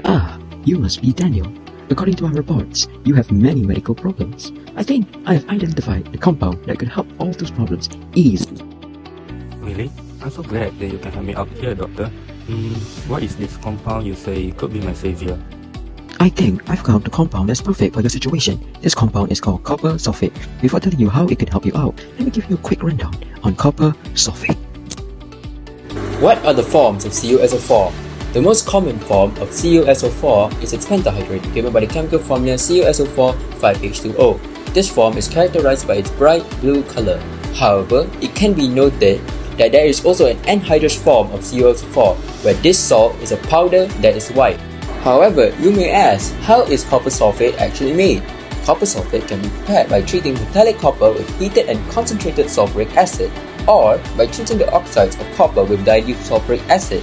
Ah, you must be Daniel. According to our reports, you have many medical problems. I think I have identified the compound that could help all those problems easily. Really? I'm so glad that you can help me out here, doctor. What is this compound you say could be my savior? I think I've found the compound that's perfect for your situation. This compound is called copper sulfate. Before telling you how it could help you out, let me give you a quick rundown on copper sulfate. What are the forms of CuSO4? The most common form of CuSO4 is its pentahydrate given by the chemical formula CuSO4 5H2O. This form is characterized by its bright blue color. However, it can be noted that there is also an anhydrous form of CuSO4 where this salt is a powder that is white. However, you may ask, how is copper sulfate actually made? Copper sulfate can be prepared by treating metallic copper with heated and concentrated sulfuric acid, or by treating the oxides of copper with dilute sulfuric acid.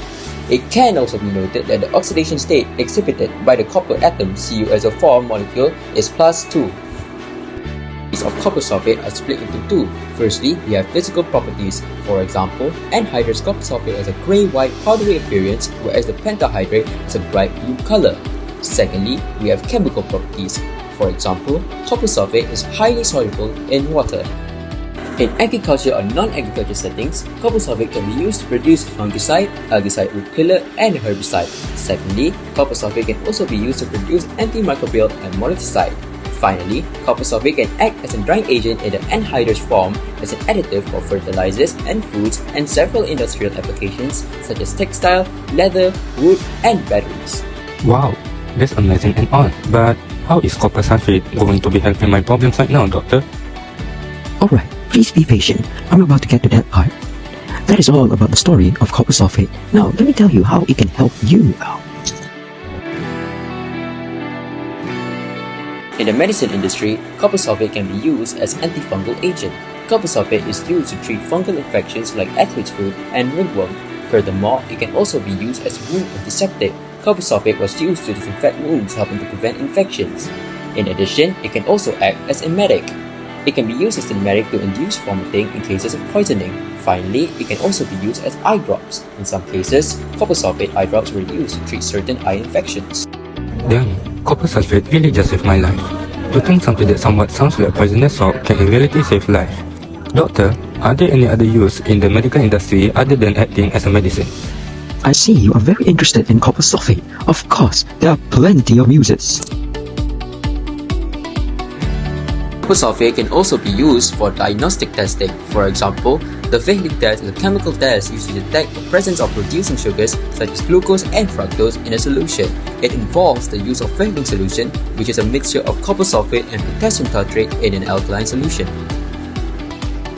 It can also be noted that the oxidation state exhibited by the copper atom CuSO4 molecule is +2. Of copper sulfate are split into two. Firstly, we have physical properties. For example, anhydrous copper sulfate has a grey-white powdery appearance, whereas the pentahydrate has a bright blue color. Secondly, we have chemical properties. For example, copper sulfate is highly soluble in water. In agriculture or non-agriculture settings, copper sulfate can be used to produce fungicide, algicide root killer, and herbicide. Secondly, copper sulfate can also be used to produce antimicrobial and molecuticide. Finally, copper sulfate can act as a drying agent in the anhydrous form as an additive for fertilizers and foods and several industrial applications such as textile, leather, wood, and batteries. Wow, that's amazing and all. But how is copper sulfate going to be helping my problems right now, doctor? Alright, please be patient. I'm about to get to that part. That is all about the story of copper sulfate. Now, let me tell you how it can help you out. In the medicine industry, copper sulfate can be used as antifungal agent. Copper sulfate is used to treat fungal infections like athlete's foot and ringworm. Furthermore, it can also be used as wound antiseptic. Copper sulfate was used to disinfect wounds, helping to prevent infections. In addition, it can also act as a emetic. It can be used as an emetic to induce vomiting in cases of poisoning. Finally, it can also be used as eye drops. In some cases, copper sulfate eye drops were used to treat certain eye infections. Damn, copper sulfate really just saved my life. To think something that somewhat sounds like poisonous salt can in reality save life. Doctor, are there any other use in the medical industry other than acting as a medicine? I see you are very interested in copper sulfate. Of course, there are plenty of uses. Copper sulfate can also be used for diagnostic testing. For example, the Vehling test is a chemical test used to detect the presence of reducing sugars such as glucose and fructose in a solution. It involves the use of Vehling solution, which is a mixture of copper sulfate and potassium tartrate in an alkaline solution.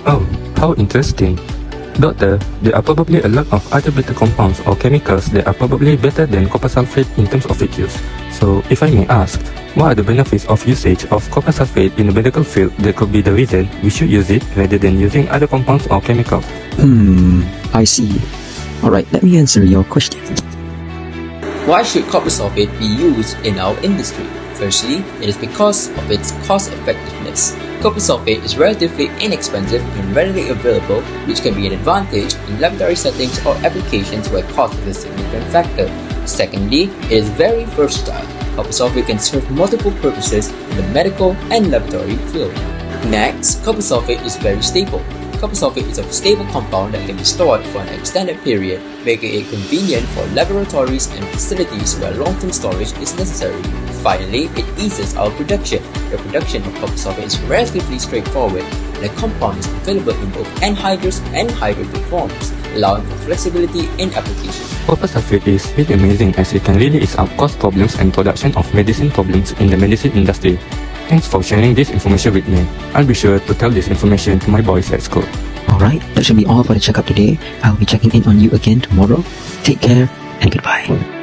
Oh, how interesting. Doctor, there are probably a lot of other better compounds or chemicals that are probably better than copper sulfate in terms of its use. So, if I may ask, what are the benefits of usage of copper sulfate in the medical field that could be the reason we should use it rather than using other compounds or chemicals? I see. Alright, let me answer your question. Why should copper sulfate be used in our industry? Firstly, it is because of its cost effectiveness. Copper sulfate is relatively inexpensive and readily available, which can be an advantage in laboratory settings or applications where cost is a significant factor. Secondly, it is very versatile. Copper sulfate can serve multiple purposes in the medical and laboratory field. Next, copper sulfate is very stable. Copper sulfate is a stable compound that can be stored for an extended period, making it convenient for laboratories and facilities where long-term storage is necessary. Finally, it eases our production. The production of copper sulfate is relatively straightforward, and the compound is available in both anhydrous and hydrated forms, allowing for flexibility in application. Copper sulfate is really amazing as it can really ease up cost problems and production of medicine problems in the medicine industry. Thanks for sharing this information with me. I'll be sure to tell this information to my boys at school. Alright, that should be all for the checkup today. I'll be checking in on you again tomorrow. Take care and goodbye.